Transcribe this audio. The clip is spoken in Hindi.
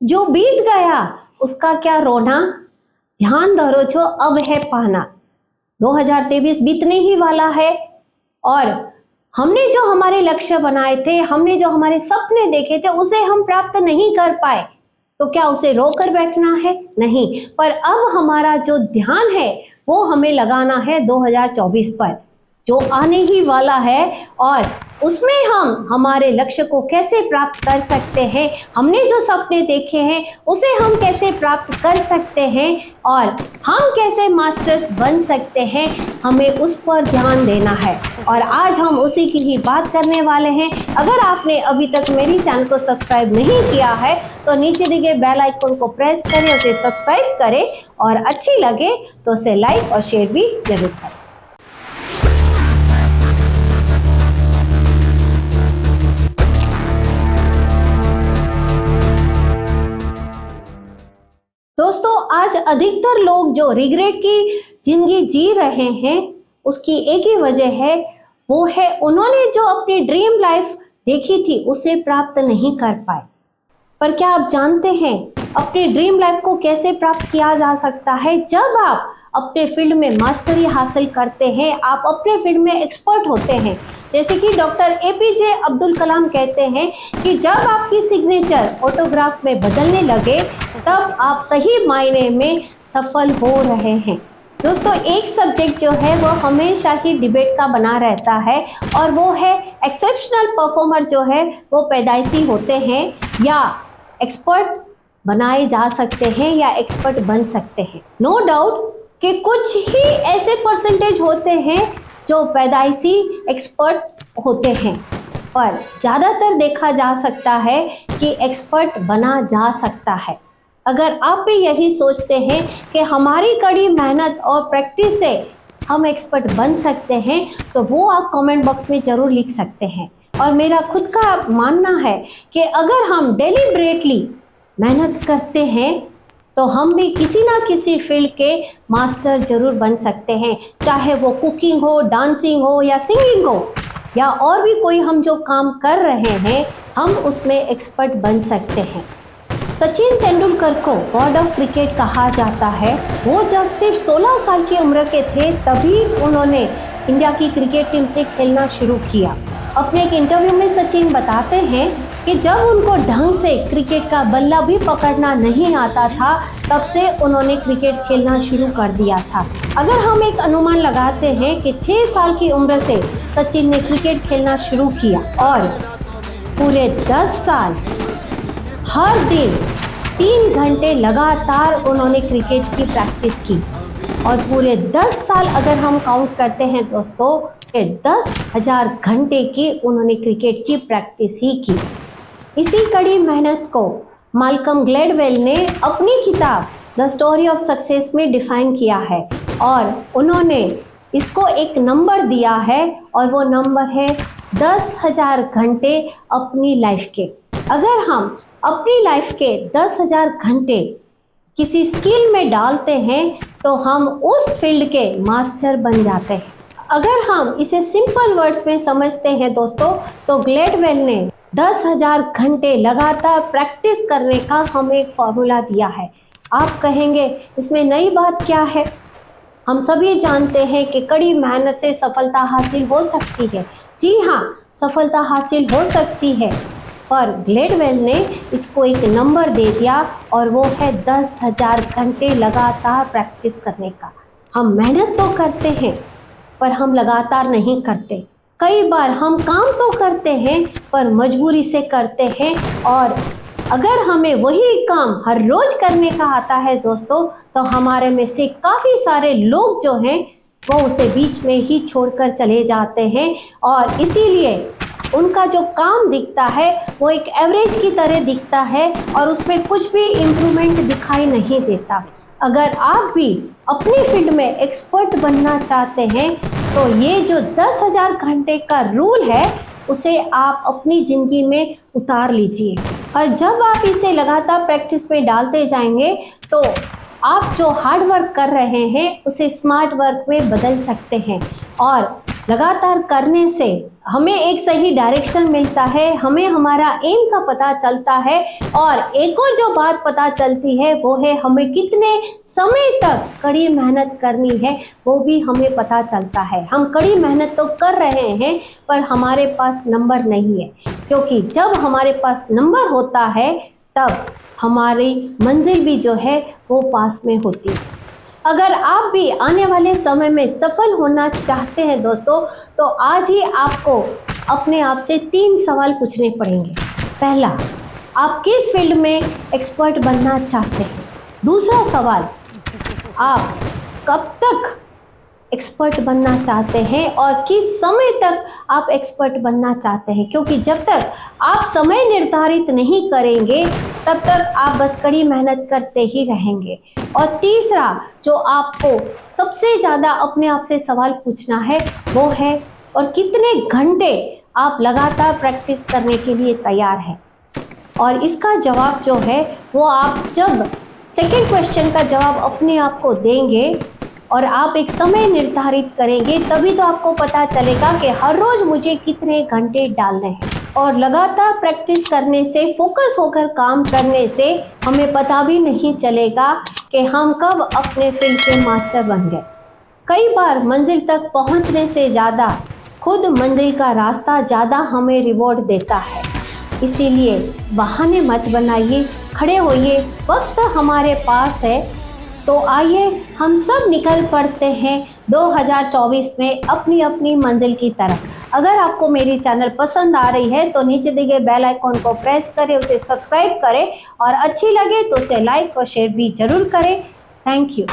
जो बीत गया उसका क्या रोना, ध्यान धरो जो अब है पाना। 2023 बीतने ही वाला है और हमने जो हमारे लक्ष्य बनाए थे, हमने जो हमारे सपने देखे थे, उसे हम प्राप्त नहीं कर पाए तो क्या उसे रोकर बैठना है? नहीं, पर अब हमारा जो ध्यान है वो हमें लगाना है 2024 पर, जो आने ही वाला है, और उसमें हम हमारे लक्ष्य को कैसे प्राप्त कर सकते हैं, हमने जो सपने देखे हैं उसे हम कैसे प्राप्त कर सकते हैं और हम कैसे मास्टर्स बन सकते हैं, हमें उस पर ध्यान देना है। और आज हम उसी की ही बात करने वाले हैं। अगर आपने अभी तक मेरी चैनल को सब्सक्राइब नहीं किया है तो नीचे दिए गए बेल आइकन को प्रेस करें, उसे सब्सक्राइब करें और अच्छी लगे तो उसे लाइक और शेयर भी जरूर करें। दोस्तों, आज अधिकतर लोग जो रिग्रेट की जिंदगी जी रहे हैं उसकी एक ही वजह है, वो है उन्होंने जो अपनी ड्रीम लाइफ देखी थी उसे प्राप्त नहीं कर पाए। पर क्या आप जानते हैं अपनी ड्रीम लाइफ को कैसे प्राप्त किया जा सकता है? जब आप अपने फील्ड में मास्टरी हासिल करते हैं, आप अपने फील्ड में एक्सपर्ट होते हैं। जैसे कि डॉक्टर एपीजे अब्दुल कलाम कहते हैं कि जब आपकी सिग्नेचर ऑटोग्राफ में बदलने लगे तब आप सही मायने में सफल हो रहे हैं। दोस्तों, एक सब्जेक्ट जो है वो हमेशा ही डिबेट का बना रहता है और वो है एक्सेप्शनल परफॉर्मर जो है वो पैदाइशी होते हैं या एक्सपर्ट बनाए जा सकते हैं या एक्सपर्ट बन सकते हैं। नो डाउट कि कुछ ही ऐसे परसेंटेज होते हैं जो पैदाइशी एक्सपर्ट होते हैं, पर ज़्यादातर देखा जा सकता है कि एक्सपर्ट बना जा सकता है। अगर आप भी यही सोचते हैं कि हमारी कड़ी मेहनत और प्रैक्टिस से हम एक्सपर्ट बन सकते हैं तो वो आप कमेंट बॉक्स में ज़रूर लिख सकते हैं। और मेरा खुद का मानना है कि अगर हम डेलिब्रेटली मेहनत करते हैं तो हम भी किसी ना किसी फील्ड के मास्टर जरूर बन सकते हैं, चाहे वो कुकिंग हो, डांसिंग हो या सिंगिंग हो या और भी कोई हम जो काम कर रहे हैं हम उसमें एक्सपर्ट बन सकते हैं। सचिन तेंदुलकर को गॉड ऑफ क्रिकेट कहा जाता है। वो जब सिर्फ 16 साल की उम्र के थे तभी उन्होंने इंडिया की क्रिकेट टीम से खेलना शुरू किया। अपने एक इंटरव्यू में सचिन बताते हैं कि जब उनको ढंग से क्रिकेट का बल्ला भी पकड़ना नहीं आता था तब से उन्होंने क्रिकेट खेलना शुरू कर दिया था। अगर हम एक अनुमान लगाते हैं कि 6 साल की उम्र से सचिन ने क्रिकेट खेलना शुरू किया और पूरे 10 साल हर दिन 3 घंटे लगातार उन्होंने क्रिकेट की प्रैक्टिस की और पूरे 10 साल अगर हम काउंट करते हैं दोस्तों 10,000 घंटे की उन्होंने क्रिकेट की प्रैक्टिस ही की। इसी कड़ी मेहनत को माल्कम ग्लैडवेल ने अपनी किताब द स्टोरी ऑफ सक्सेस में डिफाइन किया है और उन्होंने इसको एक नंबर दिया है और वो नंबर है 10,000 घंटे अपनी लाइफ के। अगर हम अपनी लाइफ के 10,000 घंटे किसी स्किल में डालते हैं तो हम उस फील्ड के मास्टर बन जाते हैं। अगर हम इसे सिंपल वर्ड्स में समझते हैं दोस्तों तो ग्लैडवेल ने 10,000 घंटे लगातार प्रैक्टिस करने का हमें एक फॉर्मूला दिया है। आप कहेंगे इसमें नई बात क्या है? हम सभी जानते हैं कि कड़ी मेहनत से सफलता हासिल हो सकती है। जी हाँ, सफलता हासिल हो सकती है, पर ग्लैडवेल ने इसको एक नंबर दे दिया और वो है 10,000 घंटे लगातार प्रैक्टिस करने का। हम मेहनत तो करते हैं पर हम लगातार नहीं करते। कई बार हम काम तो करते हैं पर मजबूरी से करते हैं और अगर हमें वही काम हर रोज करने का आता है दोस्तों तो हमारे में से काफ़ी सारे लोग जो हैं वो उसे बीच में ही छोड़कर चले जाते हैं और इसीलिए उनका जो काम दिखता है वो एक एवरेज की तरह दिखता है और उसमें कुछ भी इम्प्रूवमेंट दिखाई नहीं देता। अगर आप भी अपनी फील्ड में एक्सपर्ट बनना चाहते हैं तो ये जो 10,000 घंटे का रूल है उसे आप अपनी ज़िंदगी में उतार लीजिए और जब आप इसे लगातार प्रैक्टिस में डालते जाएंगे तो आप जो हार्ड वर्क कर रहे हैं उसे स्मार्ट वर्क में बदल सकते हैं और लगातार करने से हमें एक सही डायरेक्शन मिलता है, हमें हमारा एम का पता चलता है। और एक और जो बात पता चलती है वो है हमें कितने समय तक कड़ी मेहनत करनी है, वो भी हमें पता चलता है। हम कड़ी मेहनत तो कर रहे हैं पर हमारे पास नंबर नहीं है, क्योंकि जब हमारे पास नंबर होता है तब हमारी मंजिल भी जो है वो पास में होती है। अगर आप भी आने वाले समय में सफल होना चाहते हैं दोस्तों, तो आज ही आपको अपने आप से 3 सवाल पूछने पड़ेंगे। पहला, आप किस फील्ड में एक्सपर्ट बनना चाहते हैं? दूसरा सवाल, आप कब तक एक्सपर्ट बनना चाहते हैं और किस समय तक आप एक्सपर्ट बनना चाहते हैं? क्योंकि जब तक आप समय निर्धारित नहीं करेंगे तब तक आप बस कड़ी मेहनत करते ही रहेंगे। और तीसरा जो आपको सबसे ज़्यादा अपने आप से सवाल पूछना है वो है, और कितने घंटे आप लगातार प्रैक्टिस करने के लिए तैयार हैं? और इसका जवाब जो है वो आप जब सेकेंड क्वेश्चन का जवाब अपने आप को देंगे और आप एक समय निर्धारित करेंगे, तभी तो आपको पता चलेगा कि हर रोज मुझे कितने घंटे डालने हैं। और लगातार प्रैक्टिस करने से, फोकस होकर काम करने से हमें पता भी नहीं चलेगा कि हम कब अपने फील्ड के मास्टर बन गए। कई बार मंजिल तक पहुंचने से ज़्यादा खुद मंजिल का रास्ता ज़्यादा हमें रिवॉर्ड देता है। इसीलिए बहाने मत बनाइए, खड़े होइए, वक्त हमारे पास है। तो आइए हम सब निकल पड़ते हैं 2024 में अपनी अपनी मंजिल की तरफ। अगर आपको मेरी चैनल पसंद आ रही है तो नीचे दिए गए बेल आइकॉन को प्रेस करें, उसे सब्सक्राइब करें और अच्छी लगे तो उसे लाइक और शेयर भी जरूर करें। Thank you.